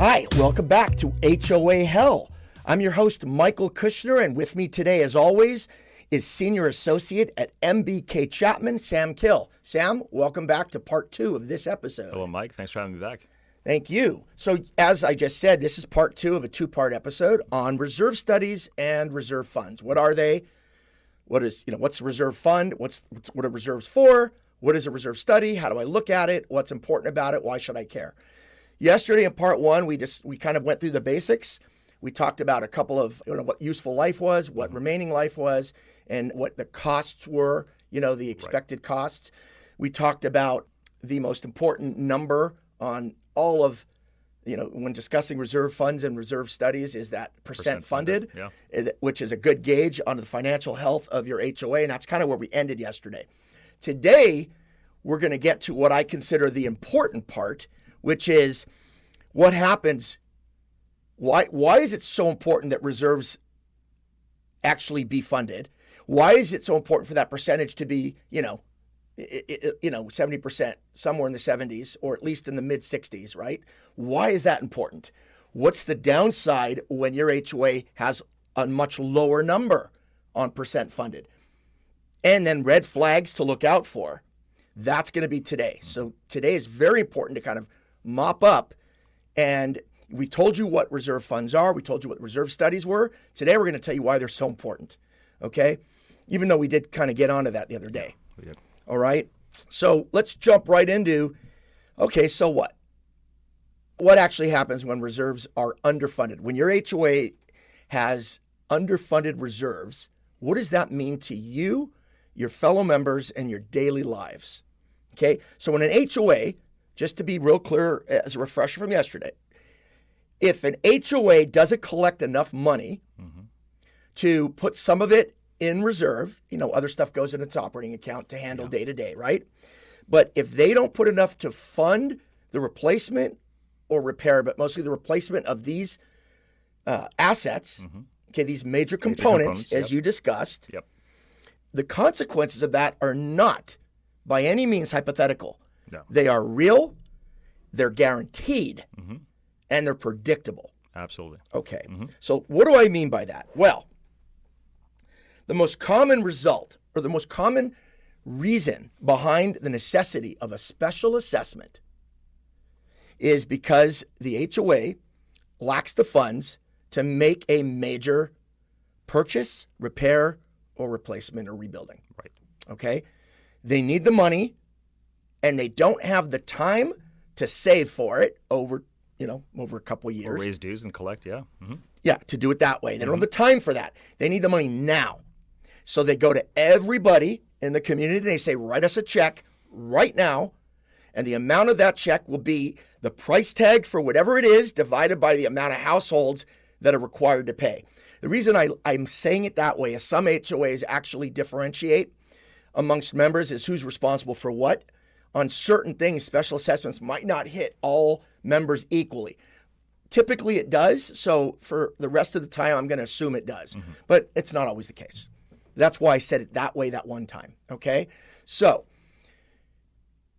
Hi, welcome back to HOA Hell. I'm your host, Michael Kushner, and with me today, as always, is Senior Associate at MBK Chapman, Sam Kill. Sam, welcome back to part 2 of this episode. Hello, Mike. Thanks for having me back. Thank you. So, as I just said, this is part 2 of a 2-part episode on reserve studies and reserve funds. What are they? What's a reserve fund? What are reserves for? What is a reserve study? How do I look at it? What's important about it? Why should I care? Yesterday in part 1, we kind of went through the basics. We talked about a couple of what useful life was, what remaining life was, and what the costs were, the expected costs. We talked about the most important number on all of, when discussing reserve funds and reserve studies is that percent funded, which is a good gauge on the financial health of your HOA, and that's kind of where we ended yesterday. Today, we're going to get to what I consider the important part, which is what happens. Why is it so important that reserves actually be funded? Why is it so important for that percentage to be, 70%, somewhere in the 70s, or at least in the mid 60s, right? Why is that important? What's the downside when your HOA has a much lower number on percent funded? And then red flags to look out for. That's going to be today. So today is very important to kind of mop up, and we told you what reserve funds are. We told you what reserve studies were. Today, we're going to tell you why they're so important, okay? Even though we did kind of get onto that the other day. We did. All right? So let's jump right into, okay, so what? What actually happens when reserves are underfunded? When your HOA has underfunded reserves, what does that mean to you, your fellow members, and your daily lives? Okay? So when an HOA, just to be real clear as a refresher from yesterday, if an HOA doesn't collect enough money to put some of it in reserve, other stuff goes in its operating account to handle day to day, right? But if they don't put enough to fund the replacement or repair, but mostly the replacement of these assets, okay, these major components, as you discussed, the consequences of that are not by any means hypothetical. No. They are real, they're guaranteed, and they're predictable. Absolutely. Okay. So what do I mean by that? Well, the most common result, or the most common reason behind the necessity of a special assessment is because the HOA lacks the funds to make a major purchase, repair, or replacement or rebuilding. Right. Okay? They need the money, and they don't have the time to save for it over a couple of years. Or raise dues and collect, Yeah, to do it that way. They don't have the time for that. They need the money now. So they go to everybody in the community and they say, write us a check right now. And the amount of that check will be the price tag for whatever it is divided by the amount of households that are required to pay. The reason I'm saying it that way is some HOAs actually differentiate amongst members is who's responsible for what. On certain things, special assessments might not hit all members equally. Typically it does, so for the rest of the time, I'm going to assume it does. But it's not always the case. That's why I said it that way that one time, okay? So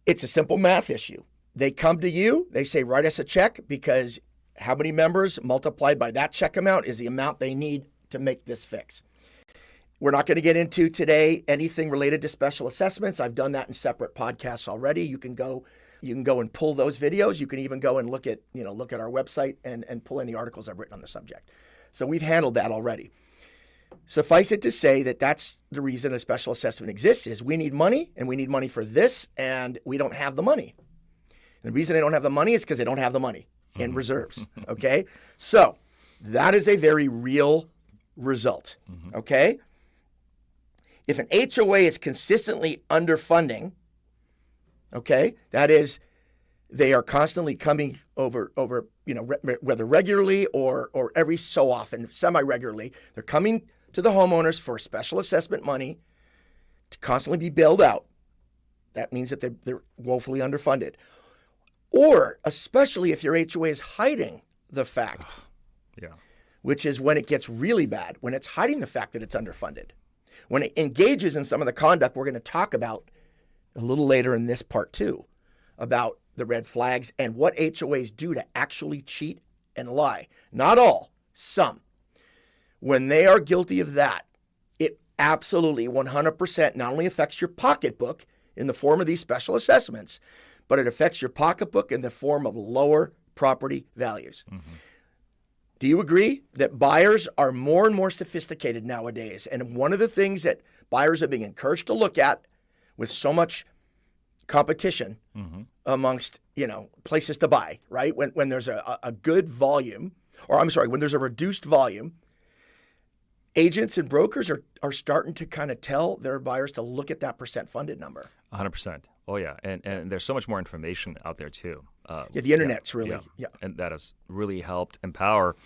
it's a simple math issue. They come to you, they say, write us a check, because how many members multiplied by that check amount is the amount they need to make this fix. We're not going to get into today anything related to special assessments. I've done that in separate podcasts already. You can go and pull those videos. You can even go and look at our website and pull any articles I've written on the subject. So we've handled that already. Suffice it to say that that's the reason a special assessment exists is we need money, and we need money for this, and we don't have the money. And the reason they don't have the money is because they don't have the money in reserves, okay? So that is a very real result, okay? If an HOA is consistently underfunding, okay, that is, they are constantly coming over, whether regularly or every so often, semi-regularly, they're coming to the homeowners for special assessment money to constantly be bailed out. That means that they're woefully underfunded. Or especially if your HOA is hiding the fact, which is when it gets really bad, when it's hiding the fact that it's underfunded. When it engages in some of the conduct we're going to talk about a little later in this part too, about the red flags and what HOAs do to actually cheat and lie. Not all, some. When they are guilty of that, it absolutely 100% not only affects your pocketbook in the form of these special assessments, but it affects your pocketbook in the form of lower property values. Mm-hmm. Do you agree that buyers are more and more sophisticated nowadays? And one of the things that buyers are being encouraged to look at with so much competition amongst, places to buy, right? When there's a good volume, when there's a reduced volume, agents and brokers are starting to kind of tell their buyers to look at that percent funded number. 100%. Oh, yeah. And there's so much more information out there, too. The internet's really. And that has really helped empower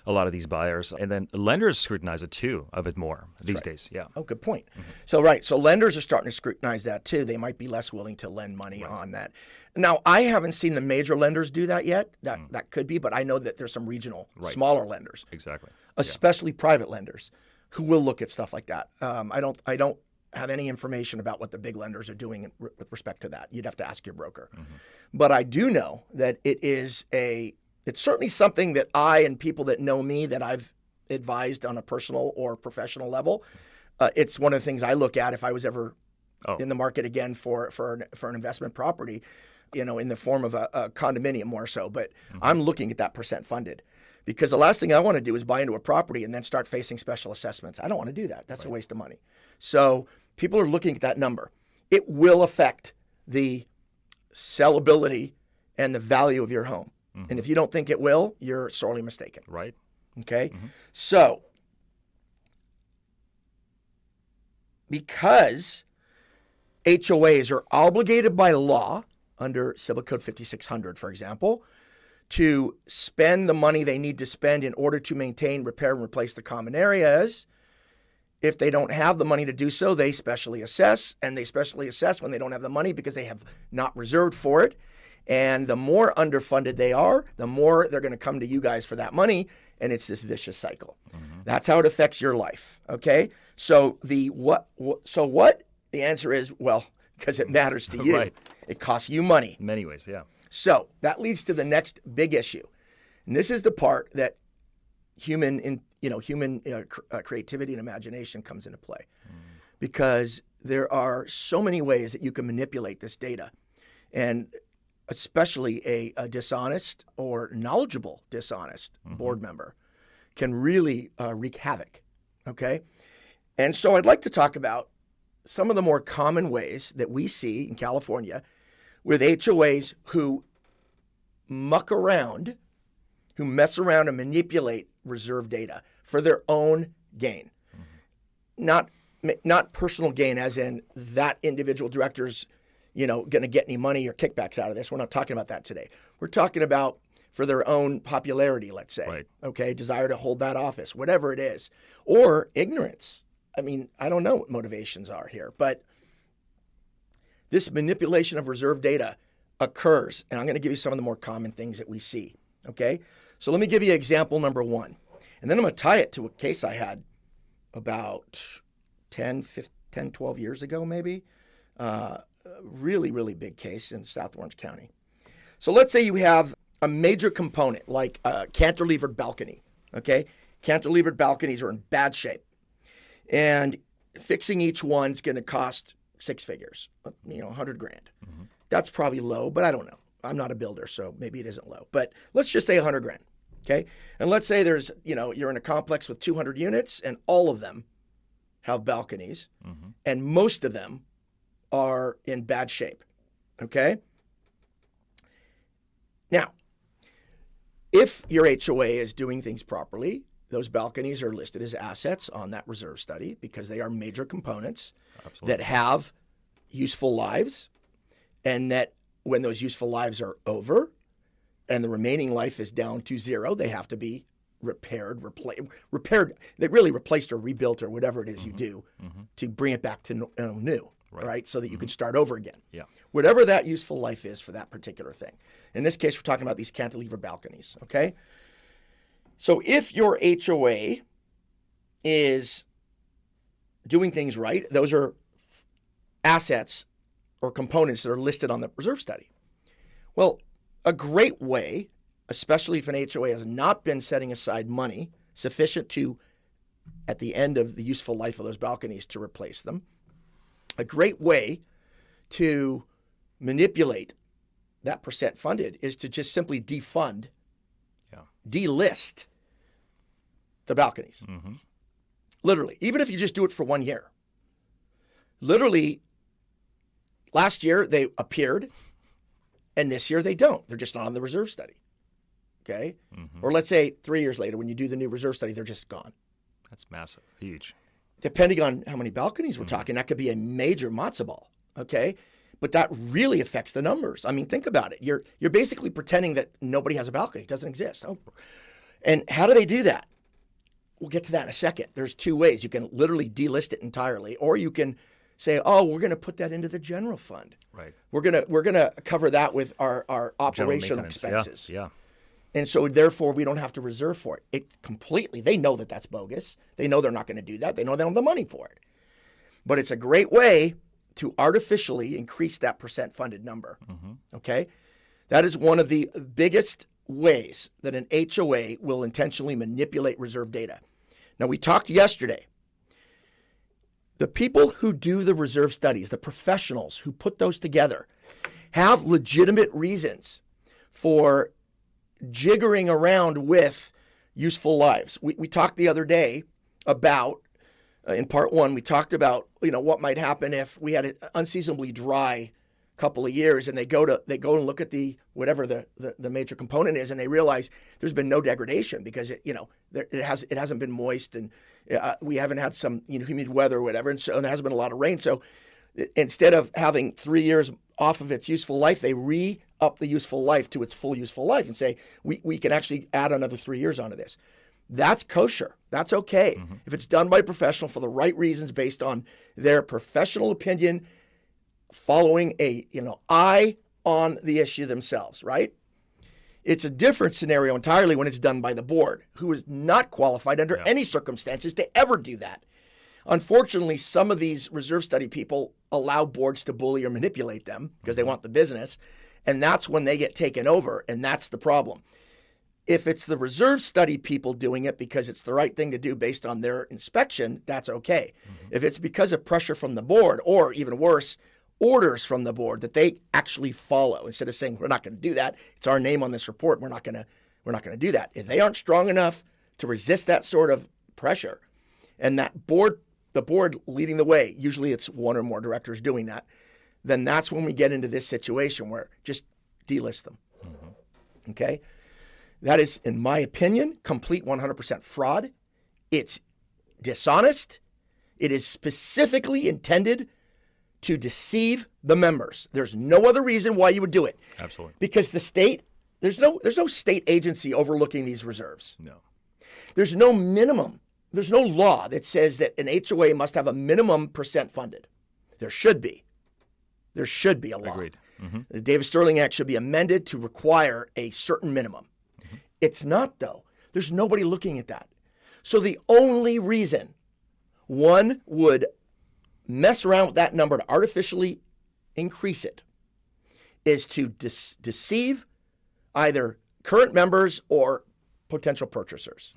a lot of these buyers. And then lenders scrutinize it, too, a bit more these days. Yeah. Oh, good point. Mm-hmm. So lenders are starting to scrutinize that, too. They might be less willing to lend money on that. Now, I haven't seen the major lenders do that yet. That could be, but I know that there's some regional, smaller lenders. Exactly. Especially private lenders who will look at stuff like that. I don't have any information about what the big lenders are doing with respect to that. You'd have to ask your broker. Mm-hmm. But I do know that it's certainly something that I and people that know me that I've advised on a personal or professional level. It's one of the things I look at if I was ever in the market again for an investment property, in the form of a condominium more so. But I'm looking at that percent funded. Because the last thing I want to do is buy into a property and then start facing special assessments. I don't want to do that. That's a waste of money. So people are looking at that number. It will affect the sellability and the value of your home. Mm-hmm. And if you don't think it will, you're sorely mistaken. Right. Okay? Mm-hmm. So because HOAs are obligated by law under Civil Code 5600, for example, to spend the money they need to spend in order to maintain, repair, and replace the common areas. If they don't have the money to do so, they specially assess, and they specially assess when they don't have the money because they have not reserved for it. And the more underfunded they are, the more they're going to come to you guys for that money, and it's this vicious cycle. Mm-hmm. That's how it affects your life, okay? So the answer is, well, because it matters to you. Right. It costs you money. In many ways, yeah. So that leads to the next big issue. And this is the part that human creativity and imagination comes into play. Because there are so many ways that you can manipulate this data. And especially a dishonest or knowledgeable dishonest board member can really wreak havoc, okay? And so I'd like to talk about some of the more common ways that we see in California with HOAs who mess around and manipulate reserve data for their own gain. Not personal gain as in that individual director's, going to get any money or kickbacks out of this. We're not talking about that today. We're talking about for their own popularity, let's say, okay, desire to hold that office, whatever it is, or ignorance. I mean, I don't know what motivations are here, but this manipulation of reserve data occurs, and I'm going to give you some of the more common things that we see, okay? So let me give you example number one, and then I'm going to tie it to a case I had about 10, 12 years ago maybe, a really, really big case in South Orange County. So let's say you have a major component like a cantilevered balcony, okay? Cantilevered balconies are in bad shape, and fixing each one's going to cost six figures, $100,000. Mm-hmm. That's probably low, but I don't know. I'm not a builder, so maybe it isn't low. But let's just say $100,000, okay? And let's say there's, you're in a complex with 200 units, and all of them have balconies, and most of them are in bad shape, okay? Now, if your HOA is doing things properly, those balconies are listed as assets on that reserve study because they are major components that have useful lives, and that when those useful lives are over and the remaining life is down to zero, they have to be repaired, they really replaced or rebuilt or whatever it is you do to bring it back to new, right? So that you can start over again. Yeah. Whatever that useful life is for that particular thing. In this case, we're talking about these cantilever balconies, okay? So if your HOA is doing things right, those are assets or components that are listed on the reserve study. Well, a great way especially if an HOA has not been setting aside money sufficient to, at the end of the useful life of those balconies, to replace them. A great way to manipulate that percent funded is to just simply defund, delist the balconies. Literally, even if you just do it for 1 year. Literally, last year they appeared, and this year they don't. They're just not on the reserve study. Okay? Or let's say 3 years later, when you do the new reserve study, they're just gone. That's massive, huge. Depending on how many balconies we're talking, that could be a major matzo ball. Okay? But that really affects the numbers. I mean, think about it. You're basically pretending that nobody has a balcony. It doesn't exist. Oh. And how do they do that? We'll get to that in a second. There's two ways. You can literally delist it entirely, or you can say, oh, we're going to put that into the general fund. Right. We're gonna cover that with our operational expenses. Yeah. And so therefore we don't have to reserve for it. It completely, they know that that's bogus. They know they're not going to do that. They know they don't have the money for it. But it's a great way to artificially increase that percent funded number. Okay? That is one of the biggest ways that an HOA will intentionally manipulate reserve data. Now, we talked yesterday. The people who do the reserve studies, the professionals who put those together, have legitimate reasons for jiggering around with useful lives. We talked the other day about, in part one, we talked about what might happen if we had an unseasonably dry couple of years, and they go and look at the whatever the major component is, and they realize there's been no degradation because it hasn't been moist, and we haven't had some humid weather or whatever, and so there hasn't been a lot of rain. So instead of having 3 years off of its useful life, they re-up the useful life to its full useful life and say we can actually add another 3 years onto this. That's kosher. That's okay if it's done by a professional for the right reasons based on their professional opinion, following a eye on the issue themselves, right? It's a different scenario entirely when it's done by the board, who is not qualified under any circumstances to ever do that. Unfortunately, some of these reserve study people allow boards to bully or manipulate them because they want the business, and that's when they get taken over, and that's the problem. If it's the reserve study people doing it because it's the right thing to do based on their inspection, that's okay. If it's because of pressure from the board, or even worse, orders from the board that they actually follow, instead of saying we're not going to do that, it's our name on this report, we're not going to do that. If they aren't strong enough to resist that sort of pressure, and that board, the board leading the way, usually it's one or more directors doing that, then that's when we get into this situation where just delist them. Okay? That is, in my opinion, complete 100% fraud. It's dishonest. It is specifically intended to deceive the members. There's no other reason why you would do it. Absolutely. Because the state, there's no state agency overlooking these reserves. No. There's no minimum. There's no law that says that an HOA must have a minimum percent funded. There should be. There should be a law. Agreed. The Davis-Sterling Act should be amended to require a certain minimum. It's not, though. There's nobody looking at that. So the only reason one would mess around with that number to artificially increase it is to deceive either current members or potential purchasers,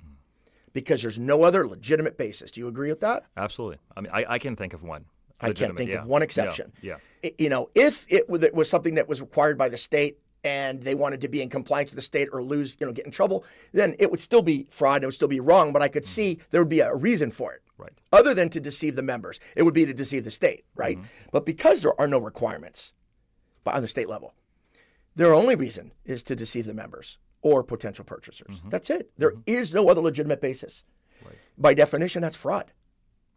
because there's no other legitimate basis. Do you agree with that? Absolutely. I mean, I can think of one. I can't think of one exception. Yeah. If it was something that was required by the state and they wanted to be in compliance with the state or lose, get in trouble, then it would still be fraud. It would still be wrong, but I could see there would be a reason for it. Right. Other than to deceive the members. It would be to deceive the state, right? But because there are no requirements on the state level, their only reason is to deceive the members or potential purchasers. That's it. There is no other legitimate basis. Right. By definition, that's fraud.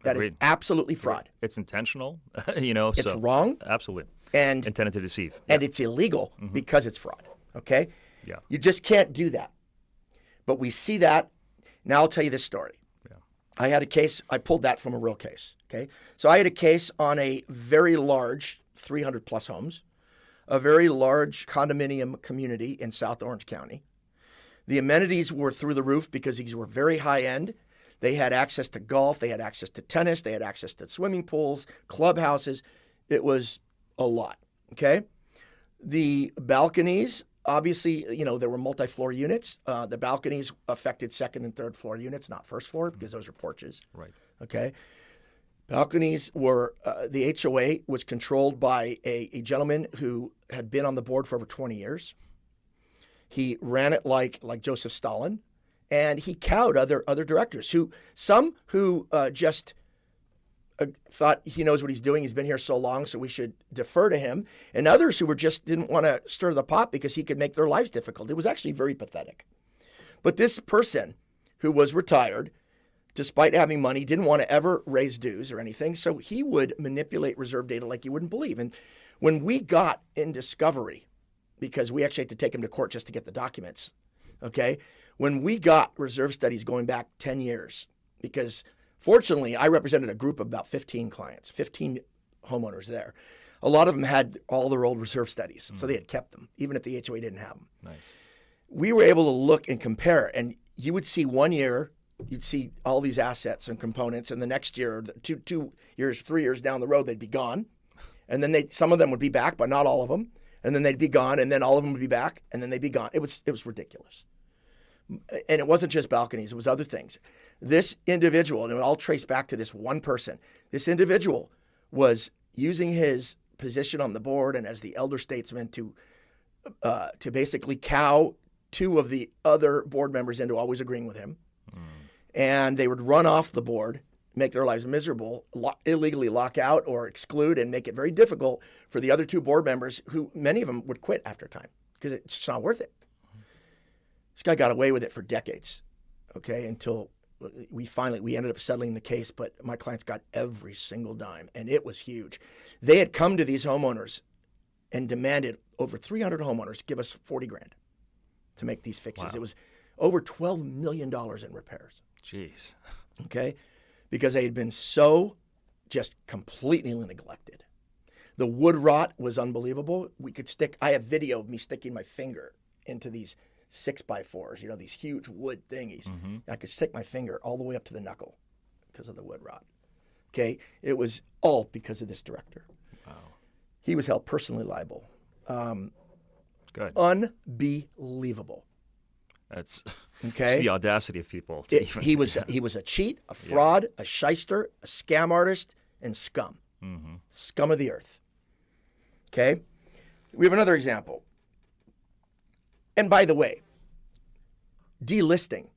That Agreed. is absolutely fraud. It's intentional, It's wrong. Absolutely. And intended to deceive. And it's illegal because it's fraud. Okay? Yeah. You just can't do that. But we see that. Now I'll tell you this story. Yeah. I had a case, I pulled that from a real case. Okay? So I had a case on a very large 300 plus homes, a very large condominium community in South Orange County. The amenities were through the roof because these were very high end. They had access to golf, they had access to tennis, they had access to swimming pools, clubhouses. It was a lot, okay? The balconies obviously, there were multi-floor units. The balconies affected second and third floor units, not first floor, because those are porches. Right. Okay. Balconies were, the HOA was controlled by a gentleman who had been on the board for over 20 years. He ran it like Joseph Stalin, and he cowed other directors who just thought he knows what he's doing. He's been here so long, so we should defer to him. And others who didn't want to stir the pot because he could make their lives difficult. It was actually very pathetic. But this person who was retired, despite having money, didn't want to ever raise dues or anything. So he would manipulate reserve data like you wouldn't believe. And when we got in discovery, because we actually had to take him to court just to get the documents, okay? When we got reserve studies going back 10 years, because fortunately I represented a group of about 15 clients, 15 homeowners there. A lot of them had all their old reserve studies, so they had kept them, even if the HOA didn't have them. Nice. We were able to look and compare, and you would see 1 year, you'd see all these assets and components, and the next year, 2 years, 3 years down the road, they'd be gone. And then some of them would be back, but not all of them. And then they'd be gone, and then all of them would be back, and then they'd be gone. It was ridiculous. And it wasn't just balconies, it was other things. This individual, and it all traced back to this one person, this individual was using his position on the board and as the elder statesman to basically cow two of the other board members into always agreeing with him. And they would run off the board, make their lives miserable, illegally lock out or exclude, and make it very difficult for the other two board members, who many of them would quit after time because it's just not worth it. This guy got away with it for decades, okay, until we ended up settling the case, but my clients got every single dime, and it was huge. They had come to these homeowners and demanded, over 300 homeowners, give us $40,000 to make these fixes. Wow. It was over $12 million in repairs. Jeez. Okay? Because they had been so just completely neglected. The wood rot was unbelievable. I have video of me sticking my finger into these 6x4s, these huge wood thingies. Mm-hmm. I could stick my finger all the way up to the knuckle because of the wood rot. Okay? It was all because of this director. Wow. He was held personally liable. Good. Unbelievable. That's okay. The audacity of people. He was a cheat, a fraud, a shyster, a scam artist, and scum. Mm-hmm. Scum of the earth. Okay? We have another example. And by the way, delisting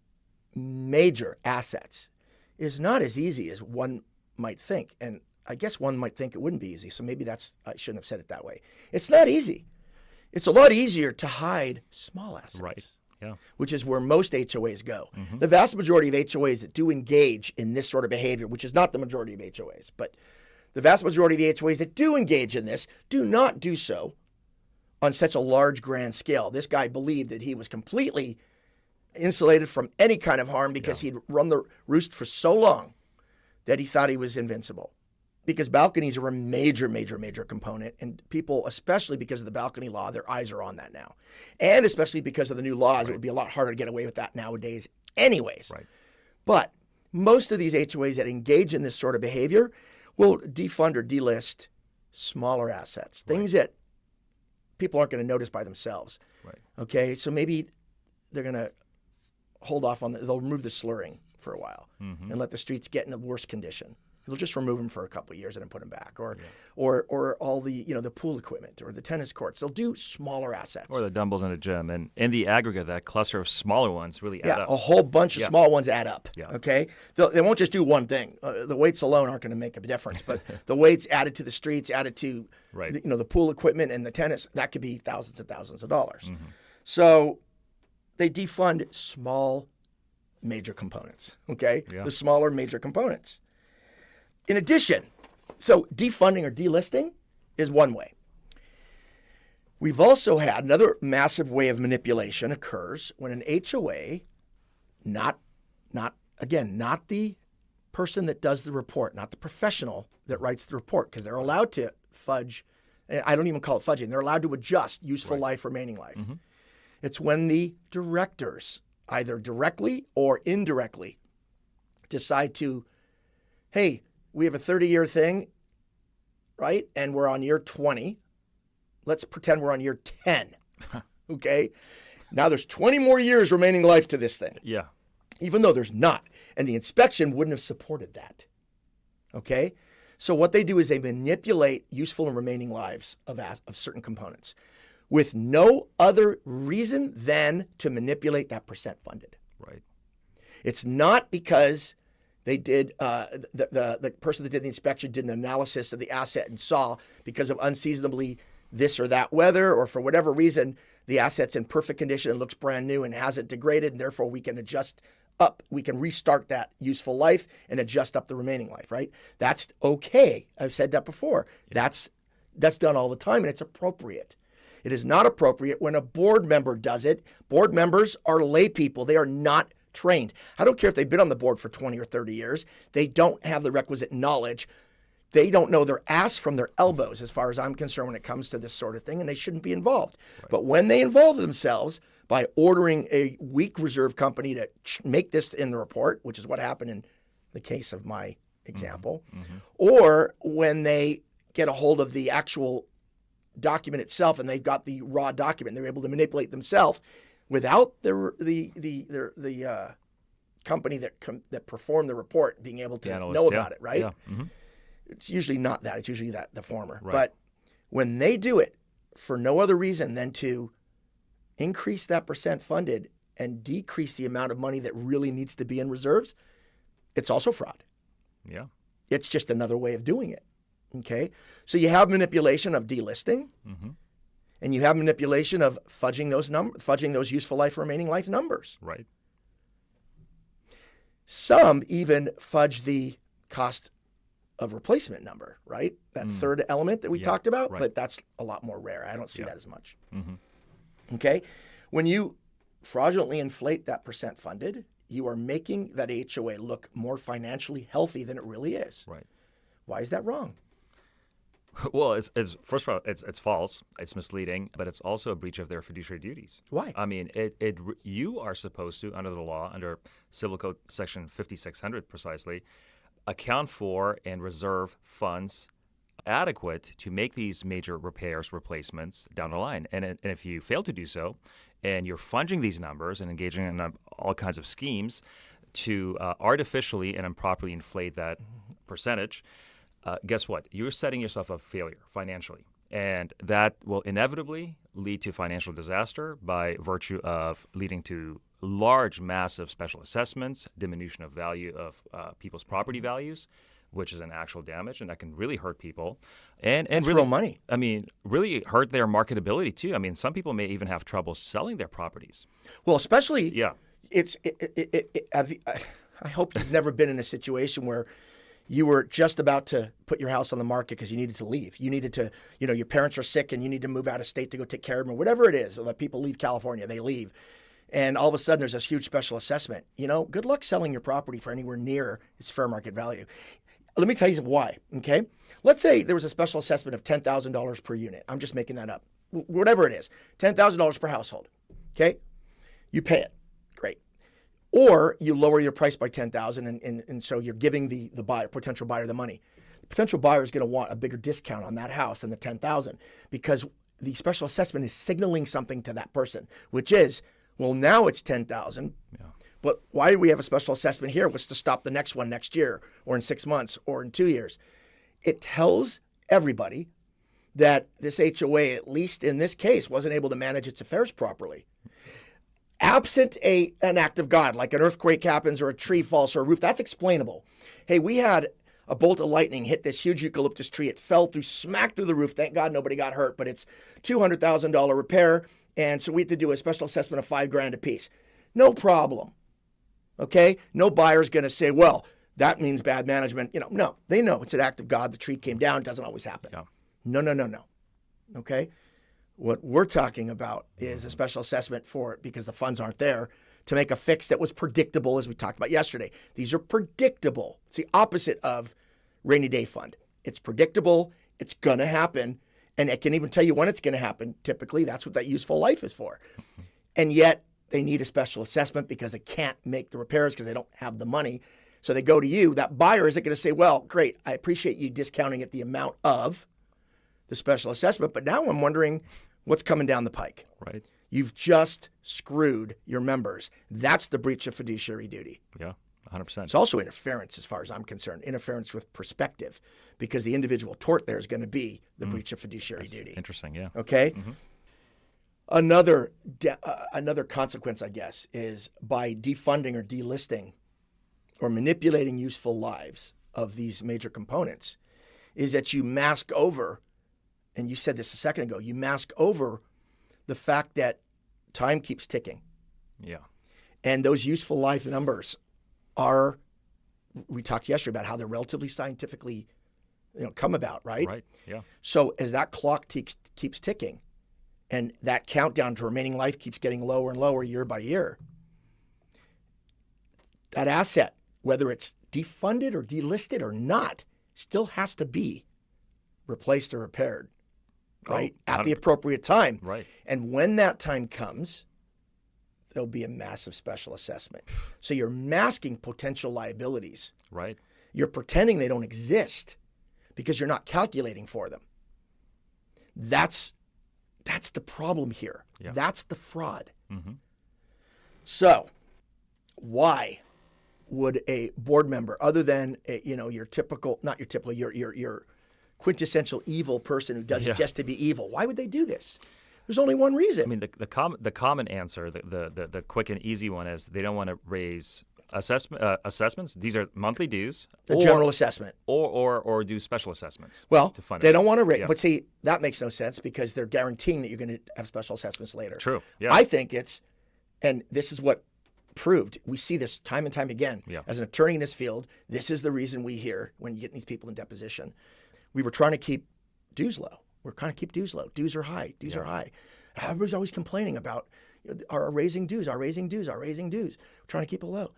major assets is not as easy as one might think. And I guess one might think it wouldn't be easy. So maybe I shouldn't have said it that way. It's not easy. It's a lot easier to hide small assets. Right. Yeah. Which is where most HOAs go. Mm-hmm. The vast majority of HOAs that do engage in this sort of behavior, which is not the majority of HOAs, but the vast majority of the HOAs that do engage in this do not do so on such a large, grand scale. This guy believed that he was completely insulated from any kind of harm because he'd run the roost for so long that he thought he was invincible. Because balconies are a major, major, major component, and people, especially because of the balcony law, their eyes are on that now. And especially because of the new laws, It would be a lot harder to get away with that nowadays anyways. Right. But most of these HOAs that engage in this sort of behavior will defund or delist smaller assets, things that people aren't going to notice by themselves. Right. Okay, so maybe they're going to hold off they'll remove the slurring for a while and let the streets get in a worse condition. They'll just remove them for a couple of years and then put them back, or all the the pool equipment or the tennis courts. They'll do smaller assets, or the dumbbells in a gym, and in the aggregate, that cluster of smaller ones really add up. A whole bunch of small ones add up. Yeah. Okay, they won't just do one thing. The weights alone aren't going to make a difference, but the weights added to the streets, added to the pool equipment and the tennis, that could be thousands and thousands of dollars. Mm-hmm. So they defund small major components. Okay, the smaller major components. In addition, so defunding or delisting is one way. We've also had another massive way of manipulation occurs when an HOA, not the person that does the report, not the professional that writes the report, because they're allowed to fudge. I don't even call it fudging. They're allowed to adjust useful life, remaining life. Mm-hmm. It's when the directors, either directly or indirectly, decide to, hey, we have a 30-year thing, right? And we're on year 20. Let's pretend we're on year 10. Okay? Now there's 20 more years remaining life to this thing, Yeah. even though there's not. And the inspection wouldn't have supported that. Okay? So what they do is they manipulate useful and remaining lives of certain components with no other reason than to manipulate that percent funded. Right. It's not because they did, the person that did the inspection did an analysis of the asset and saw because of unseasonably this or that weather, or for whatever reason, the asset's in perfect condition and looks brand new and hasn't degraded, and therefore we can adjust up. We can restart that useful life and adjust up the remaining life, right? That's okay. I've said that before. That's done all the time, and it's appropriate. It is not appropriate when a board member does it. Board members are lay people. They are not trained. I don't care if they've been on the board for 20 or 30 years. They don't have the requisite knowledge. They don't know their ass from their elbows, as far as I'm concerned, when it comes to this sort of thing, and they shouldn't be involved. Right. But when they involve themselves by ordering a weak reserve company to make this in the report, which is what happened in the case of my example, or when they get a hold of the actual document itself and they've got the raw document, they're able to manipulate themselves without the company that performed the report being able to know about it, right? Yeah. It's usually not that. It's usually the former. Right. But when they do it for no other reason than to increase that percent funded and decrease the amount of money that really needs to be in reserves, it's also fraud. Yeah. It's just another way of doing it. Okay? So you have manipulation of delisting, and you have manipulation of fudging those useful life, remaining life numbers. Right. Some even fudge the cost of replacement number, right? That third element that we talked about, but that's a lot more rare. I don't see that as much. Okay? When you fraudulently inflate that percent funded, you are making that HOA look more financially healthy than it really is. Right. Why is that wrong? Well, it's first of all, it's false, it's misleading, but it's also a breach of their fiduciary duties. Why? I mean, you are supposed to, under the law, under Civil Code Section 5600 precisely, account for and reserve funds adequate to make these major repairs, replacements down the line. And if you fail to do so, and you're fudging these numbers and engaging in all kinds of schemes to artificially and improperly inflate that percentage, guess what? You're setting yourself up for failure financially. And that will inevitably lead to financial disaster by virtue of leading to large, massive special assessments, diminution of value of people's property values, which is an actual damage, and that can really hurt people. And really, real money. I mean, really hurt their marketability too. I mean, some people may even have trouble selling their properties. Well, especially, I hope you've never been in a situation where you were just about to put your house on the market because you needed to leave. You needed to, your parents are sick and you need to move out of state to go take care of them, or whatever it is. Or let people leave California, they leave. And all of a sudden there's this huge special assessment. Good luck selling your property for anywhere near its fair market value. Let me tell you why, okay? Let's say there was a special assessment of $10,000 per unit. I'm just making that up. Whatever it is, $10,000 per household, okay? You pay it, great. Or you lower your price by $10,000 and so you're giving the buyer, potential buyer, the money. The potential buyer is going to want a bigger discount on that house than the $10,000 because the special assessment is signaling something to that person, which is, well, now it's $10,000. Yeah. But why do we have a special assessment here? What's to stop the next one next year or in 6 months or in 2 years? It tells everybody that this HOA, at least in this case, wasn't able to manage its affairs properly. Absent an act of God, like an earthquake happens or a tree falls or a roof, that's explainable. Hey, we had a bolt of lightning hit this huge eucalyptus tree. It fell through, smacked through the roof. Thank God nobody got hurt, but it's $200,000 repair. And so we had to do a special assessment of $5,000 a piece. No problem. Okay? No buyer's going to say, well, that means bad management. No, they know it's an act of God. The tree came down. It doesn't always happen. Yeah. No. Okay? What we're talking about is a special assessment for it because the funds aren't there to make a fix that was predictable, as we talked about yesterday. These are predictable. It's the opposite of rainy day fund. It's predictable. It's going to happen. And it can even tell you when it's going to happen. Typically, that's what that useful life is for. And yet, they need a special assessment because they can't make the repairs because they don't have the money. So they go to you. That buyer isn't going to say, well, great, I appreciate you discounting at the amount of the special assessment, but now I'm wondering what's coming down the pike. Right. You've just screwed your members. That's the breach of fiduciary duty. Yeah, 100%. It's also interference as far as I'm concerned, interference with perspective, because the individual tort there is going to be the breach of fiduciary duty. Interesting, yeah. Okay? Another consequence, I guess, is by defunding or delisting or manipulating useful lives of these major components, is that you mask over, and you said this a second ago, you mask over the fact that time keeps ticking. Yeah. And those useful life numbers are, we talked yesterday about how they're relatively scientifically, come about, right? Right, yeah. So as that clock keeps ticking and that countdown to remaining life keeps getting lower and lower year by year, that asset, whether it's defunded or delisted or not, still has to be replaced or repaired, right? At the appropriate time. Right. And when that time comes, there'll be a massive special assessment. So you're masking potential liabilities. Right. You're pretending they don't exist because you're not calculating for them. That's the problem here. Yeah. That's the fraud. Mm-hmm. So why would a board member, other than your quintessential evil person who does it just to be evil, why would they do this? There's only one reason. I mean, the common answer, the quick and easy one is they don't want to raise assessments. These are monthly dues. The general assessment. Or do special assessments. Well, to fund they it. don't want to raise. Yeah. But see, that makes no sense because they're guaranteeing that you're going to have special assessments later. True. Yeah. I think and this is what proved, we see this time and time again. Yeah. As an attorney in this field, this is the reason we hear when you get these people in deposition. We were trying to keep dues low. We're trying to keep dues low. Dues are high. Dues are high. Everybody's always complaining about our raising dues. We're trying to keep it low.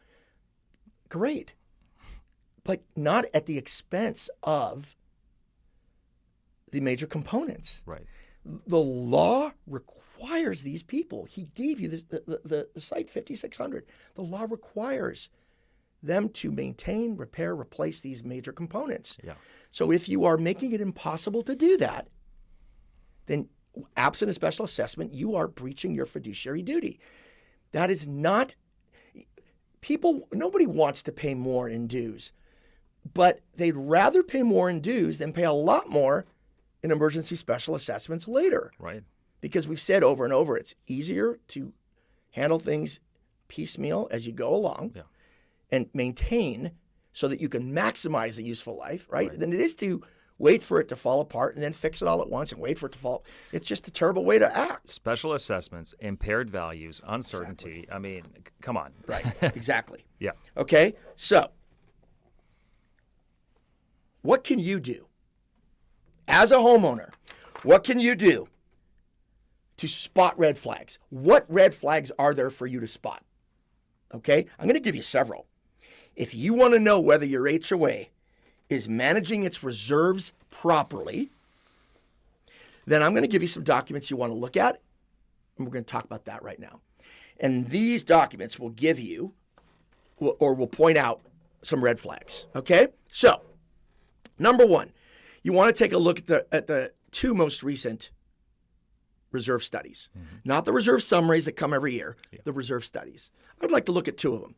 Great. But not at the expense of the major components. Right. The law requires these people. He gave you the site 5600. The law requires them to maintain, repair, replace these major components. Yeah. So if you are making it impossible to do that, then absent a special assessment, you are breaching your fiduciary duty. That is not, nobody wants to pay more in dues, but they'd rather pay more in dues than pay a lot more in emergency special assessments later. Right. Because we've said over and over, it's easier to handle things piecemeal as you go along and maintain so that you can maximize the useful life, right? Than it is to wait for it to fall apart and then fix it all at once and wait for it to fall. It's just a terrible way to act. Special assessments, impaired values, uncertainty. Exactly. I mean, come on. Right, exactly. Yeah. Okay, so what can you do? As a homeowner, what can you do to spot red flags? What red flags are there for you to spot? Okay, I'm going to give you several. If you want to know whether your HOA is managing its reserves properly, then I'm going to give you some documents you want to look at, and we're going to talk about that right now. And these documents will give you, or will point out some red flags, okay? So, number one, you want to take a look at the two most recent reserve studies. Not the reserve summaries that come every year, the reserve studies. I'd like to look at two of them,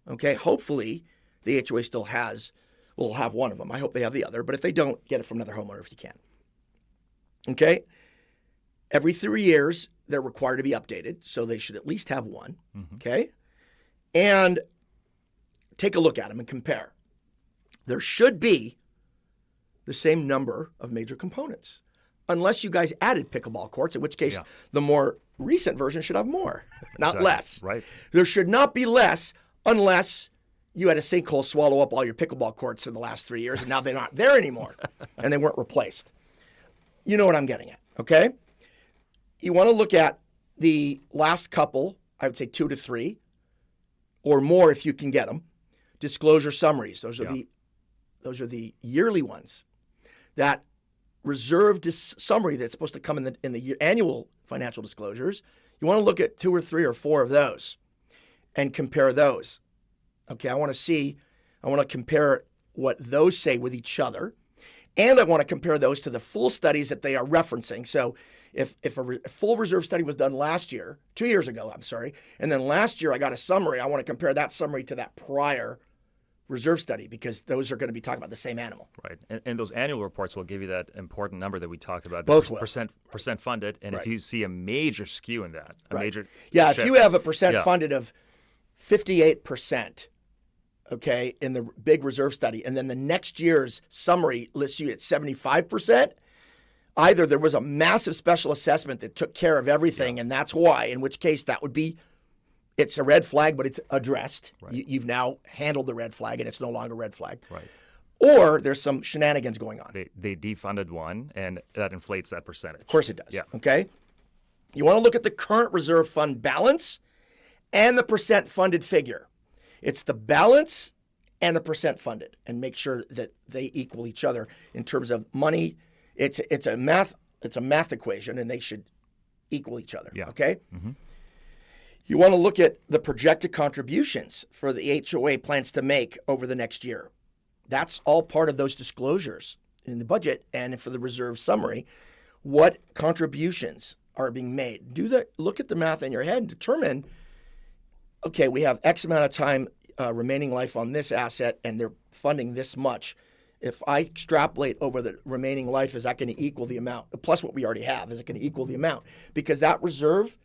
okay? Hopefully, the HOA still will have one of them. I hope they have the other, but if they don't, get it from another homeowner if you can. Okay? Every 3 years, they're required to be updated, so they should at least have one. Okay? And take a look at them and compare. There should be the same number of major components, unless you guys added pickleball courts, in which case the more recent version should have more, not less. Right. There should not be less unless you had a sinkhole swallow up all your pickleball courts in the last 3 years, and now they're not there anymore, and they weren't replaced. You know what I'm getting at, okay? You want to look at the last couple, I would say 2 to 3, or more if you can get them, disclosure summaries. Those are the yearly ones. That reserve summary that's supposed to come in the annual financial disclosures, you want to look at 2 or 3 or 4 of those and compare those. Okay, I want to compare what those say with each other. And I want to compare those to the full studies that they are referencing. So if a full reserve study was done 2 years ago, and then last year I got a summary, I want to compare that summary to that prior reserve study because those are going to be talking about the same animal. Right. And those annual reports will give you that important number that we talked about. Both will. Percent funded. And if you see a major skew in that, major shift, if you have a percent Yeah. funded of 58%, okay, in the big reserve study, and then the next year's summary lists you at 75%, either there was a massive special assessment that took care of everything, and that's why, in which case that would be, it's a red flag, but it's addressed. Right. You've now handled the red flag, and it's no longer a red flag. Right. Or there's some shenanigans going on. They defunded one, and that inflates that percentage. Of course it does. Yeah. Okay? You want to look at the current reserve fund balance and the percent funded figure. It's the balance and the percent funded, and make sure that they equal each other in terms of money. It's a math equation, and they should equal each other. Yeah. Okay? Mm-hmm. You want to look at the projected contributions for the HOA plans to make over the next year. That's all part of those disclosures in the budget and for the reserve summary. What contributions are being made? Look at the math in your head and determine, okay, we have X amount of time remaining life on this asset, and they're funding this much. If I extrapolate over the remaining life, is that going to equal the amount? Plus what we already have, is it going to equal the amount? Because that reserve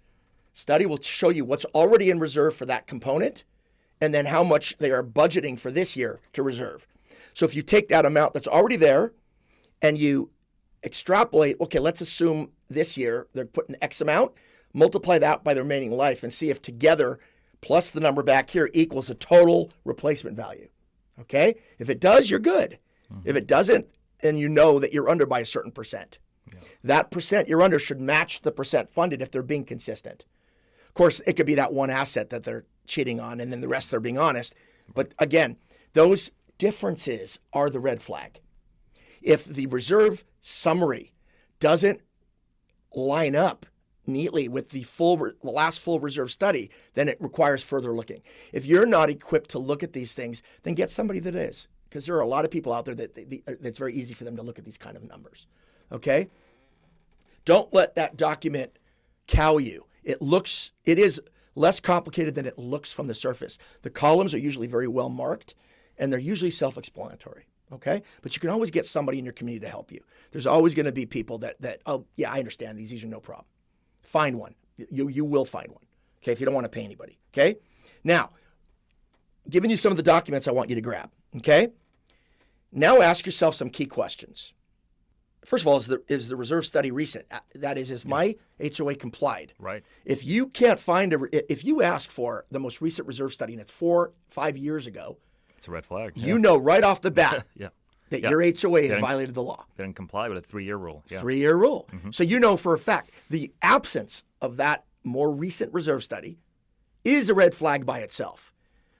study will show you what's already in reserve for that component and then how much they are budgeting for this year to reserve. So if you take that amount that's already there and you extrapolate, okay, let's assume this year they're putting X amount, multiply that by the remaining life and see if together plus the number back here equals a total replacement value. Okay? If it does, you're good. Mm-hmm. If it doesn't, then you know that you're under by a certain percent. Yeah. That percent you're under should match the percent funded if they're being consistent. Of course, it could be that one asset that they're cheating on and then the rest they're being honest. But again, those differences are the red flag. If the reserve summary doesn't line up neatly with the last full reserve study, then it requires further looking. If you're not equipped to look at these things, then get somebody that is, because there are a lot of people out there that it's very easy for them to look at these kind of numbers. Okay? Don't let that document cow you. It is less complicated than it looks from the surface. The columns are usually very well marked, and they're usually self-explanatory. Okay? But you can always get somebody in your community to help you. There's always going to be people that oh, yeah, I understand these. These are no problem. Find one. You will find one. Okay? If you don't want to pay anybody. Okay? Now, giving you some of the documents I want you to grab. Okay? Now ask yourself some key questions. First of all, is the reserve study recent? That is my HOA complied? Right. If you can't find if you ask for the most recent reserve study and it's 4-5 years ago, it's a red flag. You know right off the bat that your HOA has violated the law. Didn't comply with a 3-year rule. Yeah. 3-year rule. Mm-hmm. So you know for a fact the absence of that more recent reserve study is a red flag by itself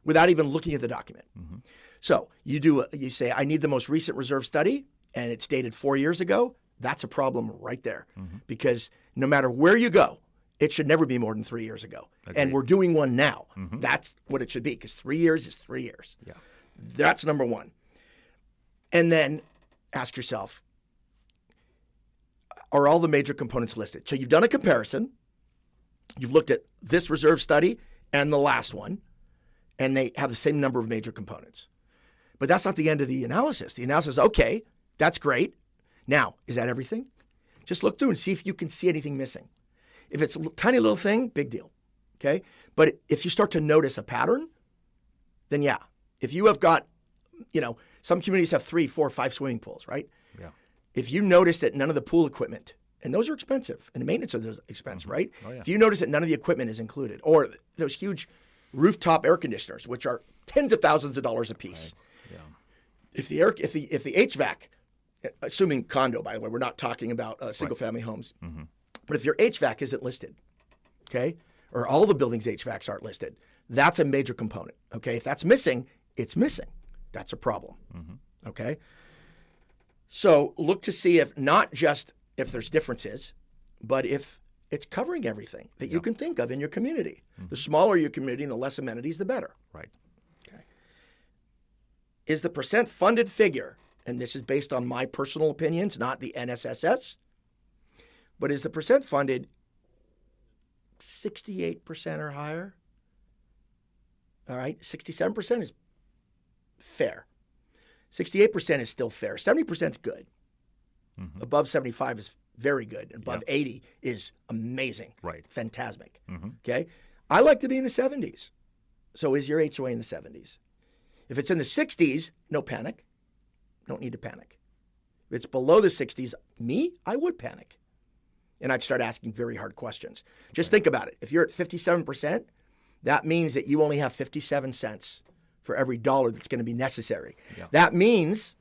without even looking at the document. Mm-hmm. So you say, I need the most recent reserve study, and it's dated 4 years ago. That's a problem right there. Mm-hmm. Because no matter where you go, it should never be more than 3 years ago. Agreed. And we're doing one now. Mm-hmm. That's what it should be, because 3 years is 3 years. Yeah. That's number one. And then ask yourself, are all the major components listed? So you've done a comparison. You've looked at this reserve study and the last one, and they have the same number of major components. But that's not the end of the analysis. The analysis is, okay, that's great. Now, is that everything? Just look through and see if you can see anything missing. If it's a tiny little thing, big deal. Okay? But if you start to notice a pattern, then yeah. If you have got, some communities have 3, 4, 5 swimming pools, right? Yeah. If you notice that none of the pool equipment, and those are expensive, and the maintenance of those are expensive, right? Oh, yeah. If you notice that none of the equipment is included, or those huge rooftop air conditioners, which are tens of thousands of dollars a piece. Right. Yeah. If the HVAC, assuming condo, by the way, we're not talking about single family homes, mm-hmm. But if your HVAC isn't listed, okay, or all the buildings' HVACs aren't listed, that's a major component. Okay, if that's missing, it's missing. That's a problem. Mm-hmm. Okay, so look to see if not just if there's differences, but if it's covering everything that you can think of in your community. Mm-hmm. The smaller your community and the less amenities, the better. Right. Okay. Is the percent funded figure and this is based on my personal opinions, not the NSSS, but is the percent funded 68% or higher? All right, 67% is fair. 68% is still fair. 70% is good. Mm-hmm. Above 75 is very good. Above 80 is amazing. Right. Fantastic. Mm-hmm. Okay? I like to be in the 70s. So is your HOA in the 70s? If it's in the 60s, no panic. Don't need to panic. If it's below the 60s, I would panic. And I'd start asking very hard questions. Just think about it. If you're at 57%, that means that you only have 57 cents for every dollar that's going to be necessary. Yeah. That means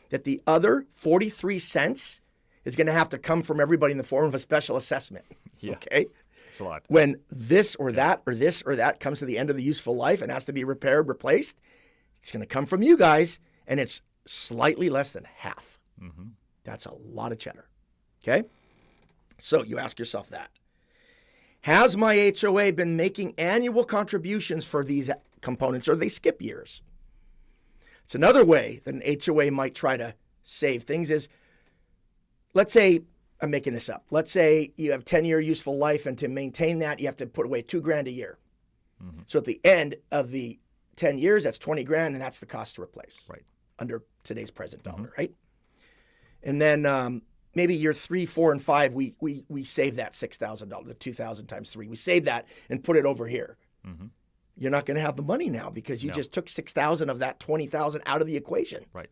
that the other 43 cents is going to have to come from everybody in the form of a special assessment. Yeah. Okay? It's a lot. When this or that or this or that comes to the end of the useful life and has to be repaired, replaced, it's going to come from you guys, and it's slightly less than half. Mm-hmm. That's a lot of cheddar. Okay? So you ask yourself that. Has my HOA been making annual contributions for these components, or they skip years? It's another way that an HOA might try to save things is, let's say, I'm making this up. Let's say you have 10-year useful life, and to maintain that, you have to put away $2,000 a year. Mm-hmm. So at the end of the 10 years, that's $20,000, and that's the cost to replace. Right. Under today's present dollar, right? And then maybe year 3, 4, and 5, we save that $6,000, the 2,000 times 3. We save that and put it over here. Mm-hmm. You're not going to have the money now because you just took 6,000 of that 20,000 out of the equation. Right.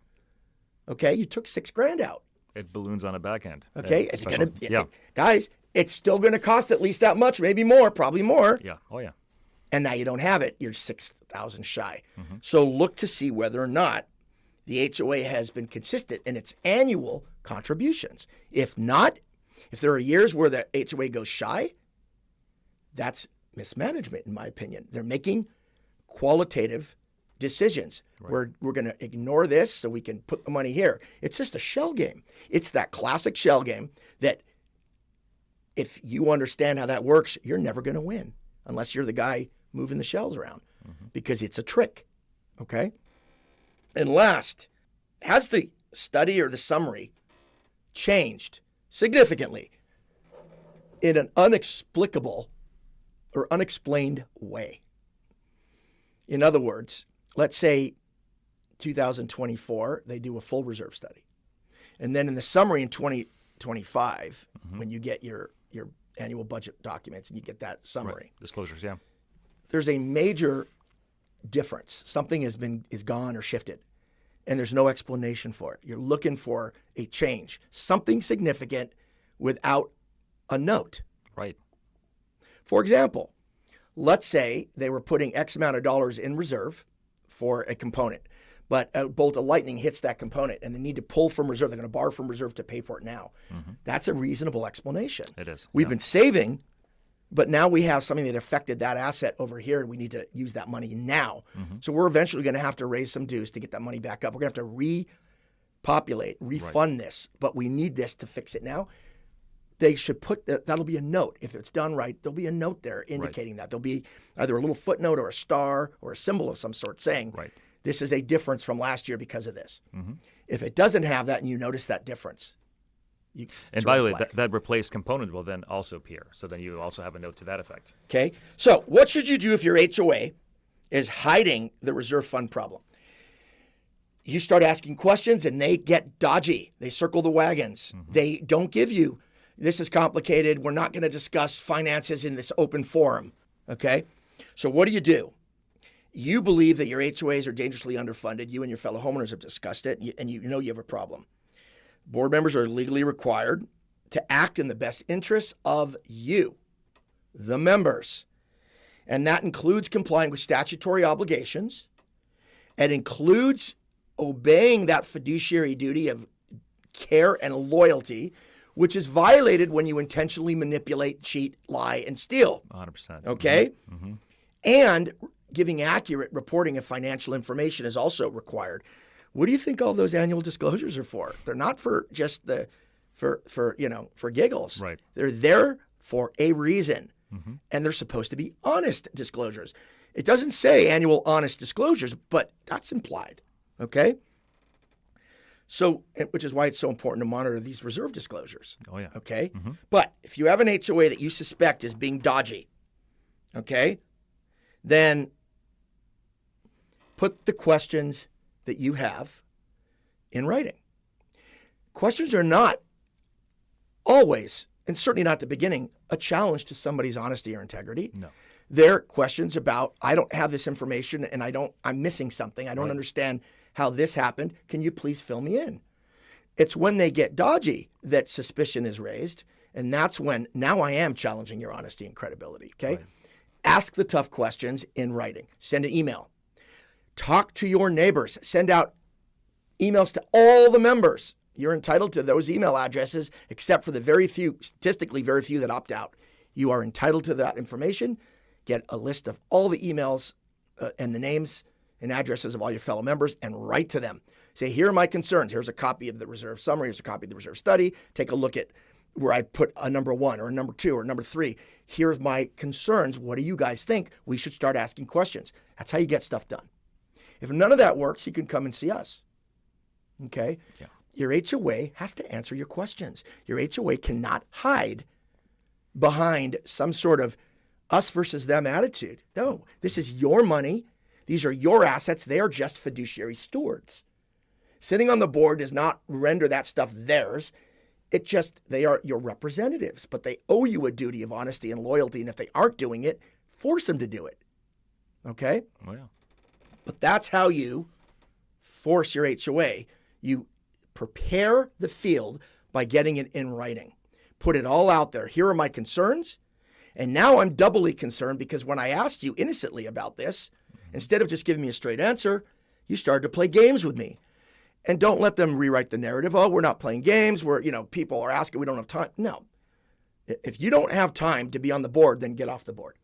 Okay, you took $6,000 out. It balloons on a back end. Okay, it's going to, guys, it's still going to cost at least that much, maybe more, probably more. Yeah. Oh yeah. And now you don't have it. You're 6,000 shy. Mm-hmm. So look to see whether or not the HOA has been consistent in its annual contributions. If not, if there are years where the HOA goes shy, that's mismanagement, in my opinion. They're making qualitative decisions. Right. We're going to ignore this so we can put the money here. It's just a shell game. It's that classic shell game that if you understand how that works, you're never going to win unless you're the guy moving the shells around because it's a trick. Okay? And last, has the study or the summary changed significantly in an inexplicable or unexplained way? In other words, let's say 2024, they do a full reserve study. And then in the summary in 2025, when you get your annual budget documents and you get that summary. Right. Disclosures, yeah. There's a major difference. Something is gone or shifted, and there's no explanation for it. You're looking for a change, something significant without a note. Right. For example, let's say they were putting X amount of dollars in reserve for a component, but a bolt of lightning hits that component and they need to pull from reserve. They're going to borrow from reserve to pay for it now. Mm-hmm. That's a reasonable explanation. It is. We've been saving, but now we have something that affected that asset over here, and we need to use that money now. Mm-hmm. So we're eventually going to have to raise some dues to get that money back up. We're going to have to repopulate, refund this, but we need this to fix it now. They should put that'll be a note. If it's done right, there'll be a note there indicating that. There'll be either a little footnote or a star or a symbol of some sort saying, this is a difference from last year because of this. Mm-hmm. If it doesn't have that and you notice that difference, and by the way, that replaced component will then also appear. So then you also have a note to that effect. Okay. So what should you do if your HOA is hiding the reserve fund problem? You start asking questions and they get dodgy. They circle the wagons. Mm-hmm. They don't give you, this is complicated. We're not going to discuss finances in this open forum. Okay. So what do? You believe that your HOAs are dangerously underfunded. You and your fellow homeowners have discussed it, and you know you have a problem. Board members are legally required to act in the best interests of you, the members. And that includes complying with statutory obligations. It includes obeying that fiduciary duty of care and loyalty, which is violated when you intentionally manipulate, cheat, lie, and steal. 100%. Okay? Mm-hmm. And giving accurate reporting of financial information is also required. What do you think all those annual disclosures are for? They're not for just for giggles. Right. They're there for a reason. Mm-hmm. And they're supposed to be honest disclosures. It doesn't say annual honest disclosures, but that's implied. Okay? So, which is why it's so important to monitor these reserve disclosures. Oh, yeah. Okay? But if you have an HOA that you suspect is being dodgy, okay, then put the questions that you have in writing. Questions are not always, and certainly not at the beginning, a challenge to somebody's honesty or integrity. No. They're questions about, I don't have this information and I'm missing something. I don't understand how this happened. Can you please fill me in? It's when they get dodgy that suspicion is raised. And that's when, now I am challenging your honesty and credibility, okay? Right. Ask the tough questions in writing. Send an email. Talk to your neighbors. Send out emails to all the members. You're entitled to those email addresses, except for the very few, statistically very few that opt out. You are entitled to that information. Get a list of all the emails and the names and addresses of all your fellow members and write to them. Say, here are my concerns. Here's a copy of the reserve summary. Here's a copy of the reserve study. Take a look at where I put a number 1 or a number 2 or a number 3. Here's my concerns. What do you guys think? We should start asking questions. That's how you get stuff done. If none of that works, you can come and see us. Okay? Yeah. Your HOA has to answer your questions. Your HOA cannot hide behind some sort of us versus them attitude. No, this is your money. These are your assets. They are just fiduciary stewards. Sitting on the board does not render that stuff theirs. It just, they are your representatives, but they owe you a duty of honesty and loyalty. And if they aren't doing it, force them to do it. Okay? Oh, yeah. But that's how you force your HOA. You prepare the field by getting it in writing. Put it all out there. Here are my concerns. And now I'm doubly concerned because when I asked you innocently about this, instead of just giving me a straight answer, you started to play games with me. And don't let them rewrite the narrative. Oh, we're not playing games. People are asking, we don't have time. No. If you don't have time to be on the board, then get off the board.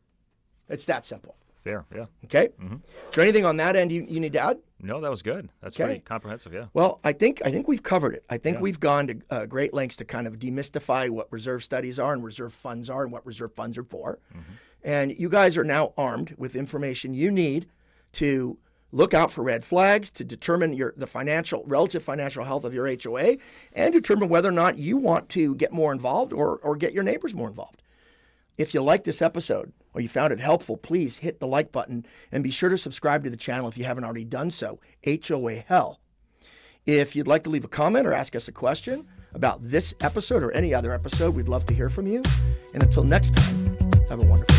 It's that simple. Fair, yeah. Okay? Mm-hmm. Is there anything on that end you need to add? No, that was good. That's pretty comprehensive, yeah. Well, I think we've covered it. I think we've gone to great lengths to kind of demystify what reserve studies are and reserve funds are and what reserve funds are for. Mm-hmm. And you guys are now armed with information you need to look out for red flags, to determine the relative financial health of your HOA, and determine whether or not you want to get more involved or get your neighbors more involved. If you like this episode or you found it helpful, please hit the like button and be sure to subscribe to the channel if you haven't already done so. HOA Hell. If you'd like to leave a comment or ask us a question about this episode or any other episode, we'd love to hear from you. And until next time, have a wonderful day.